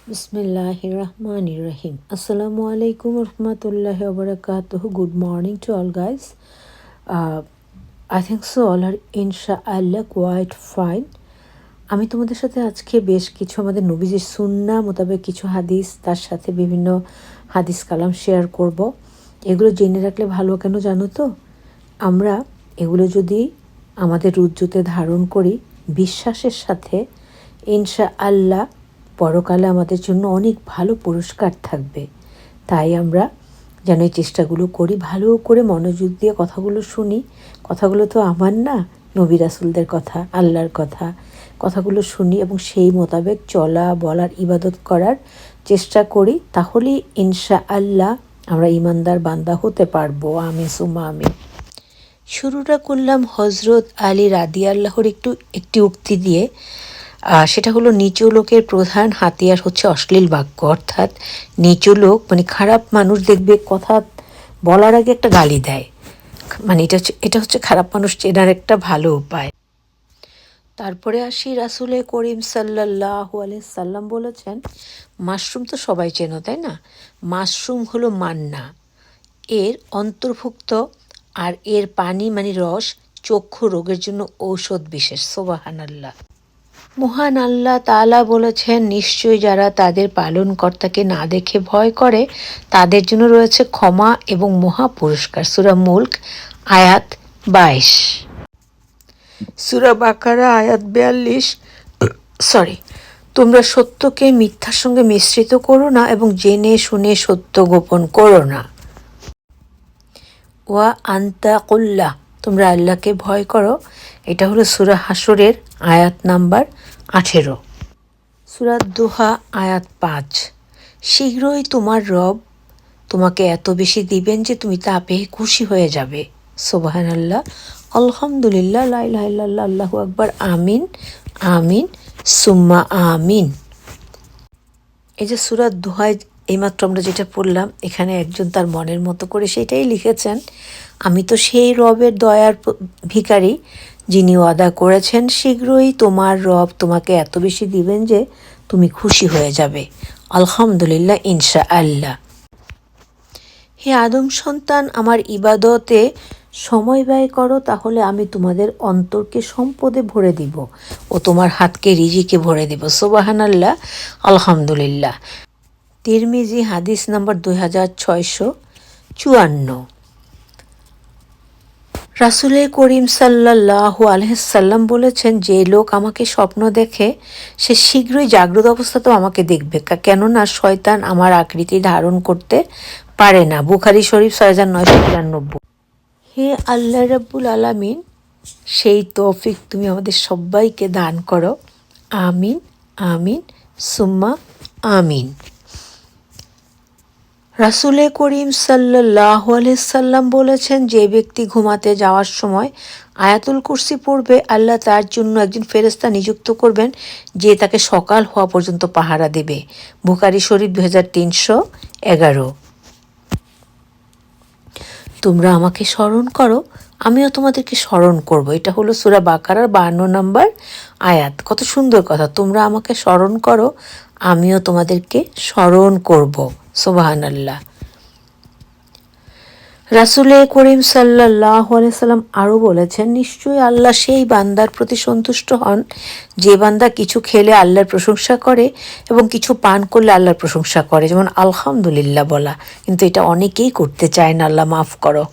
Bismillahirrahmanirrahim. Assalamu alaikum warahmatullahi wabarakatuh. Good morning to all guys. I think so all are inshallah quite fine. আমি তোমাদের সাথে আজকে বেশ কিছু আমাদের নবীজির সুন্নাহ মোতাবেক কিছু হাদিস তার সাথে বিভিন্ন হাদিস কালাম শেয়ার করব। এগুলো জেনে রাখলে ভালো, কেন জানো তো? আমরা এগুলো যদি আমাদের রুজ্জুতে ধারণ করি বিশ্বাসের সাথে, ইনশাআল্লাহ পরকালে আমাদের জন্য অনেক ভালো পুরস্কার থাকবে। তাই আমরা যেন এই চেষ্টাগুলো করি, ভালো করে মনোযোগ দিয়ে কথাগুলো শুনি। কথাগুলো তো আমার না, নবী রাসূলদের কথা, আল্লাহর কথা। কথাগুলো শুনি এবং সেই মোতাবেক চলা, বলার, ইবাদত করার চেষ্টা করি। তাহলেই ইনশাআল্লাহ আমরা ঈমানদার বান্দা হতে পারবো। আমিন সুম্মা আমিন। শুরুটা করলাম হজরত আলী রাদিয়াল্লাহুর একটি উক্তি দিয়ে। সেটা হলো, নিচু লোকের প্রধান হাতিয়ার হচ্ছে অশ্লীল বাক্য। অর্থাৎ নিচু লোক মানে খারাপ মানুষ, দেখবে কথা বলার আগে একটা গালি দেয়। মানে এটা হচ্ছে খারাপ মানুষ চেনার একটা ভালো উপায়। তারপরে আসি, রাসূলে করিম সাল্লাল্লাহু আলাইহি সাল্লাম বলেছেন, মাশরুম তো সবাই চেনো তাই না? মাশরুম হলো মান্না, এর অন্তর্ভুক্ত, আর এর পানি মানে রস চক্ষু রোগের জন্য ঔষধ বিশেষ। সুবহানাল্লাহ। মহান আল্লাহ তাআলা বলেছেন, নিশ্চয়ই যারা তাদের পালনকর্তাকে না দেখে ভয় করে তাদের জন্য রয়েছে ক্ষমা এবং মহা পুরস্কার। সূরা মুলক আয়াত 22। সূরা বাকারা আয়াত 42। তোমরা সত্যকে মিথ্যার সঙ্গে মিশ্রিত করো না এবং জেনে শুনে সত্য গোপন করো না। ওয়া আনতাকুল্লাহ, তোমরা আল্লাহকে ভয় করো। এটা হলো সূরা হাশরের আয়াত নাম্বার 18। সূরা দুহা আয়াত 5। শীঘ্রই তোমার রব তোমাকে এত বেশি দিবেন যে তুমি তা পেয়ে খুশি হয়ে যাবে। সুবহানাল্লাহ, আলহামদুলিল্লাহ, লা ইলাহা ইল্লাল্লাহ, আল্লাহু আকবার, আমিন আমিন সুম্মা আমিন। এই যে সূরা দুহায় এইমাত্র আমরা যেটা পড়লাম, এখানে একজন তার মনের মতো করে সেটাই লিখেছেন, আমি তো সেই রবের দয়ার ভিখারি যিনি ওয়াদা করেছেন শীঘ্রই তোমার রব তোমাকে এত বেশি দিবেন যে তুমি খুশি হয়ে যাবে। আলহামদুলিল্লাহ, ইনশাআল্লাহ। হে আদম সন্তান, আমার ইবাদতে সময় ব্যয় করো, তাহলে আমি তোমাদের অন্তরকে সম্পদে ভরে দিব ও তোমার হাতকে রিজিকে ভরে দিব। সুবহানাল্লাহ, আলহামদুলিল্লাহ। তিরমিজি হাদিস নাম্বার 2654। রাসূলে করিম সাল্লাল্লাহু আলাইহি সাল্লাম বলেছেন, যে লোক আমাকে স্বপ্ন দেখে সে শীঘ্রই জাগ্রত অবস্থাতেও আমাকে দেখবে, কেননা শয়তান আমার আকৃতি ধারণ করতে পারে না। বুখারী শরীফ 6993। হে আল্লাহ রাব্বুল আলামিন, সেই তৌফিক তুমি আমাদের সবাইকে দান করো। আমিন আমিন সুম্মা আমিন। রাসূলে করিম সাল্লাল্লাহু আলাইহি সাল্লাম বলেছেন, যে ব্যক্তি ঘুমাতে যাওয়ার সময় আয়াতুল কুরসি পড়বে, আল্লাহ তার জন্য একজন ফেরেশতা নিযুক্ত করবেন যে তাকে সকাল হওয়া পর্যন্ত পাহারা দেবে। বুখারী শরীফ 2311। তোমরা আমাকে স্মরণ করো, আমিও তোমাদেরকে স্মরণ করব। এটা হলো সূরা বাকারার 52 নম্বর আয়াত। কত সুন্দর কথা, তোমরা আমাকে স্মরণ করো, আমিও তোমাদেরকে স্মরণ করব। সুবহানাল্লাহ। রাসূলে করিম সাল্লাল্লাহু আলাইহি সাল্লাম আরও বলেছেন, নিশ্চয়ই আল্লাহ সেই বান্দার প্রতি সন্তুষ্ট হন যে বান্দা কিছু খেলে আল্লাহর প্রশংসা করে এবং কিছু পান করলে আল্লাহর প্রশংসা করে, যেমন আলহামদুলিল্লাহ বলা। কিন্তু এটা অনেকেই করতে চায় না, আল্লাহ মাফ করো।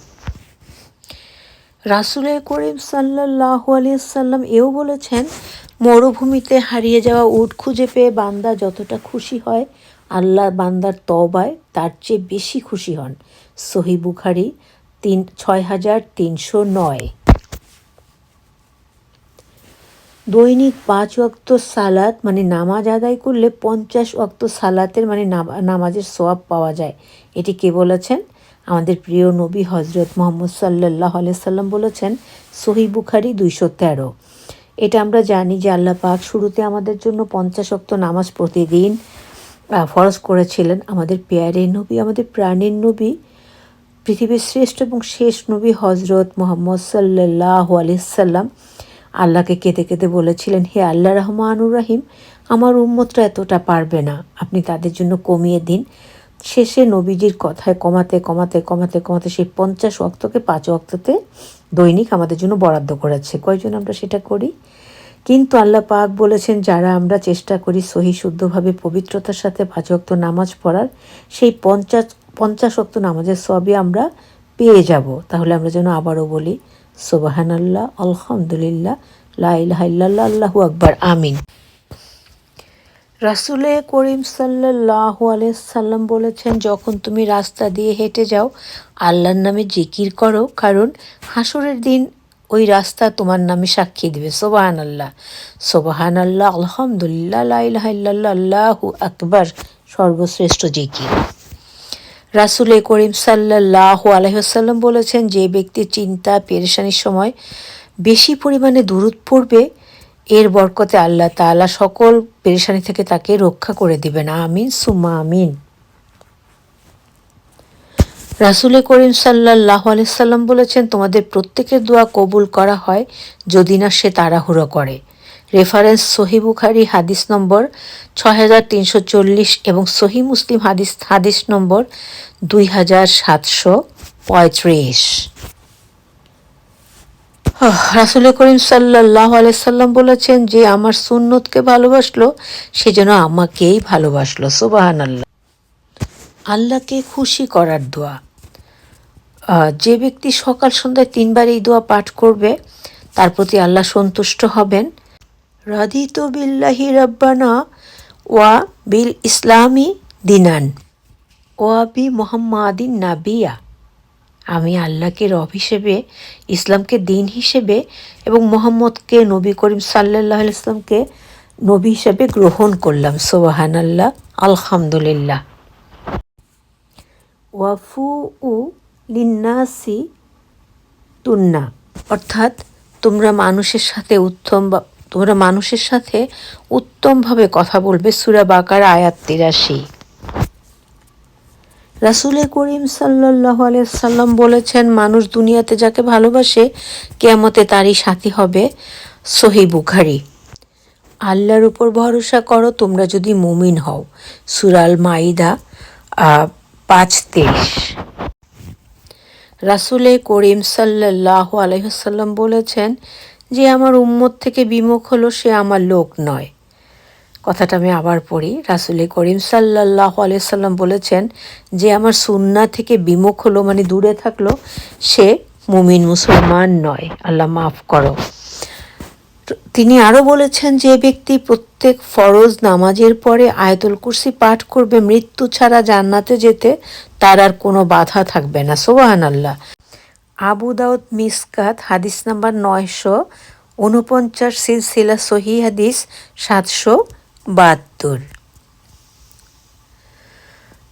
রাসূলে করিম সাল্লাল্লাহু আলাইহি সাল্লাম এও বলেছেন, মরুভূমিতে হারিয়ে যাওয়া উট খুঁজে পেয়ে বান্দা যতটা খুশি হয়, আল্লাহ বান্দার তওবায় তার চেয়ে বেশি খুশি হন। সহিহ বুখারী 6309। দৈনিক 5 ওয়াক্ত সালাত মানে নামাজ আদায় করলে 50 ওয়াক্ত সালাতের মানে নামাজের সওয়াব পাওয়া যায়। এটি কে বলেছেন? আমাদের প্রিয় নবী হজরত মুহাম্মদ সাল্লাল্লাহু আলাইহি সাল্লাম বলেছেন, সহিহ বুখারী 213। এটা আমরা জানি যে আল্লাহ পাক শুরুতে আমাদের জন্য 50 ওয়াক্ত নামাজ প্রতিদিন ফরজ করেছিলেন। আমাদের পেয়ারে নবী, আমাদের প্রাণের নবী, পৃথিবীর শ্রেষ্ঠ এবং শেষ নবী হজরত মুহাম্মদ সাল্লাল্লাহু আলাইহি সাল্লাম আল্লাহকে কেঁদে কেঁদে বলেছিলেন, হে আল্লাহ রহমানুর রহিম, আমার উম্মতরা এতটা পারবে না, আপনি তাদের জন্য কমিয়ে দিন। শেষে নবীজির কথায় কমাতে কমাতে কমাতে কমাতে সেই 50 ওয়াক্তকে 5 ওয়াক্ততে দৈনিক আমাদের জন্য বরাদ্দ করেছে। কয়জন আমরা সেটা করি? কিন্তু আল্লাহ পাক বলেছেন, যারা আমরা চেষ্টা করি সহি শুদ্ধভাবে পবিত্রতার সাথে 5 ওয়াক্ত নামাজ পড়ার, সেই 50 ওয়াক্ত নামাজের সবই আমরা পেয়ে যাব। তাহলে আমরা যেন আবারও বলি সুবহানাল্লাহ, আলহামদুলিল্লাহ, লা ইলাহা ইল্লাল্লাহ, আল্লাহু আকবার, আমিন। রাসূলে করিম সাল্লাল্লাহু আলাইহি সাল্লাম বলেছেন, যখন তুমি রাস্তা দিয়ে হেঁটে যাও আল্লাহর নামে জিকির করো, কারণ হাসরের দিন ওই রাস্তা তোমার নামে সাক্ষী দেবে। সুবহানাল্লাহ, সুবহানাল্লাহ, আলহামদুলিল্লাহ, লা ইলাহা ইল্লাল্লাহ, আল্লাহু আকবার সর্বশ্রেষ্ঠ জিকির। রাসূলে করিম সাল্লাল্লাহু আলাইহি ওয়াসাল্লাম বলেছেন, যে ব্যক্তি চিন্তা পেরেশানির সময় বেশি পরিমাণে দুরূদ পড়বে, এর বরকতে আল্লাহ তাআলা সকল পেরেশানি থেকে তাকে রক্ষা করে দিবেন। আমিন সুম্মা আমিন। রাসূলে করিম সাল্লাল্লাহু আলাইহি সাল্লাম বলেছেন, তোমাদের প্রত্যেকের দোয়া কবুল করা হয় যদি না সে তাড়াহুড়ো করে। রেফারেন্স সহিহ বুখারী হাদিস নম্বর 6340 এবং সহিহ মুসলিম হাদিস নম্বর 2735। রাসূল করিম সাল্লাল্লাহু আলাইহি সাল্লাম বলেছেন, যে আমার সুন্নতকে ভালোবাসলো সে যেন আমাকেই ভালোবাসলো। সুবহানাল্লাহ। আল্লাহকে খুশি করার দোয়া। যে ব্যক্তি সকাল সন্ধ্যায় 3 বার এই দোয়া পাঠ করবে তার প্রতি আল্লাহ সন্তুষ্ট হবেন। রাদিতু বিল্লাহি রাব্বানা ওয়া বিল ইসলামি দিনান ওয়া বি মুহাম্মাদিন নাবিয়া। আমি আল্লাহকে রব হিসেবে, ইসলামকে দিন হিসেবে এবং মোহাম্মদকে নবী করিম সাল্লাল্লাহু আলাইহি ওয়াসাল্লামকে নবী হিসেবে গ্রহণ করলাম। সুবহানাল্লাহ, আলহামদুলিল্লাহ। ওয়াফু লিন্নাসি তুন্না, অর্থাৎ তোমরা মানুষের সাথে উত্তমভাবে কথা বলবে। সূরা বাকারা আয়াত 83। রাসূল করিম সাল্লাল্লাহু আলাইহি সাল্লাম বলেছেন, মানুষ দুনিয়াতে যাকে ভালোবাসে কিয়ামতে তারই সাথী হবে। সহিহ বুখারী। আল্লাহর উপর ভরসা করো তোমরা যদি মুমিন হও। সূরা আল মাইদা 5:23। রাসূল করিম সাল্লাল্লাহু আলাইহি সাল্লাম বলেছেন, যে আমার উম্মত থেকে বিমুখ হলো সে আমার লোক নয়। কথাটা আমি আবার পড়ি। রাসূল করিম সাল্লাল্লাহু আলাইহি সাল্লাম বলেছেন, যে আমার সুন্নাহ থেকে বিমুখ হলো মানে দূরে থাকলো সে মুমিন মুসলমান নয়। আল্লাহ মাফ করো। তিনি আরও বলেছেন, যে ব্যক্তি প্রত্যেক ফরজ নামাজের পরে আয়াতুল কুরসি পাঠ করবে, মৃত্যু ছাড়া জান্নাতে যেতে তার আর কোনো বাধা থাকবে না। সুবহানাল্লাহ। আবু দাউদ মিসকাত হাদিস নাম্বার 949, সিলসিলা সহিহ হাদিস 772।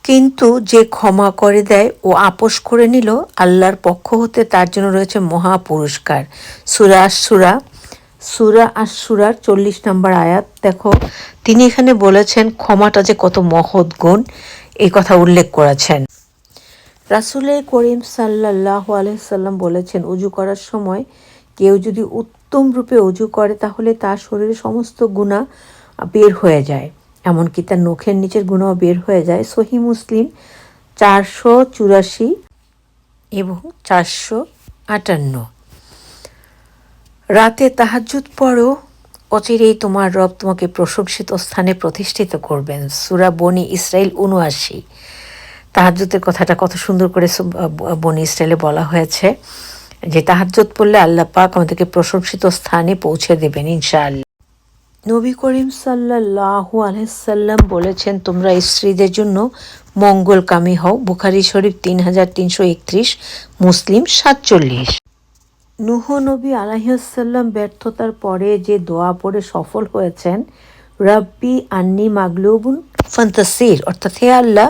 কিন্তু যে ক্ষমা করে দেয় ও আপোষ করে নিল, আল্লাহর পক্ষ হতে তার জন্য রয়েছে মহা পুরস্কার। সূরা আশ-শূরার 40 নম্বর আয়াত। দেখো, তিনি এখানে বলেছেন ক্ষমাটা যে কত মহৎ গুণ, এই কথা উল্লেখ করেছেন। রাসূল করিম সাল্লাল্লাহু আলাইহি সাল্লাম বলেছেন, ওযু করার সময় কেউ যদি উত্তম রূপে ওযু করে তাহলে তার শরীরে সমস্ত গুনাহ বের হয়ে যায়, এমনকি তার নখের নিচের গুনাহ বের হয়ে যায়। সহিহ মুসলিম 484 এবং 458। রাতে তাহাজ্জুদ পড়ো, অচিরেই তোমার রব তোমাকে প্রশংসিত স্থানে প্রতিষ্ঠিত করবেন। সূরা বনি ইসরাইল 79। তাহাজ্জুদের কথাটা কত সুন্দর করে বনি ইসরাইলে বলা হয়েছে, যে তাহাজ্জুদ পড়লে আল্লাহ পাক আমাদেরকে প্রশংসিত স্থানে পৌঁছে দেবেন ইনশাআল্লাহ। নবী করিম সাল্লাল্লাহু আলাইহি সাল্লাম বলেছেন, তোমরা স্ত্রীদের জন্য মঙ্গলকামী হও। বুখারী শরীফ 3331, মুসলিম 47। নূহ নবী আলাইহিস সালাম ব্যর্থতার পরে যে দোয়া পড়ে সফল হয়েছেন, রাব্বি আন্নি মাগলুবুন ফান্তাসির, অর্থাৎ হে আল্লাহ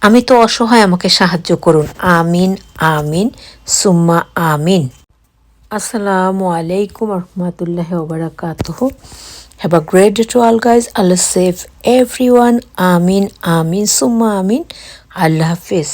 আমি তো অসহায়, আমাকে সাহায্য করুন। আমিন আমিন সুম্মা আমিন। আসসালামু আলাইকুম রহমতুল্লাহি ওয়া বারাকাতুহু। Have a great day to all guys. Allah save everyone. Amin amin summa amin. Allah Hafiz.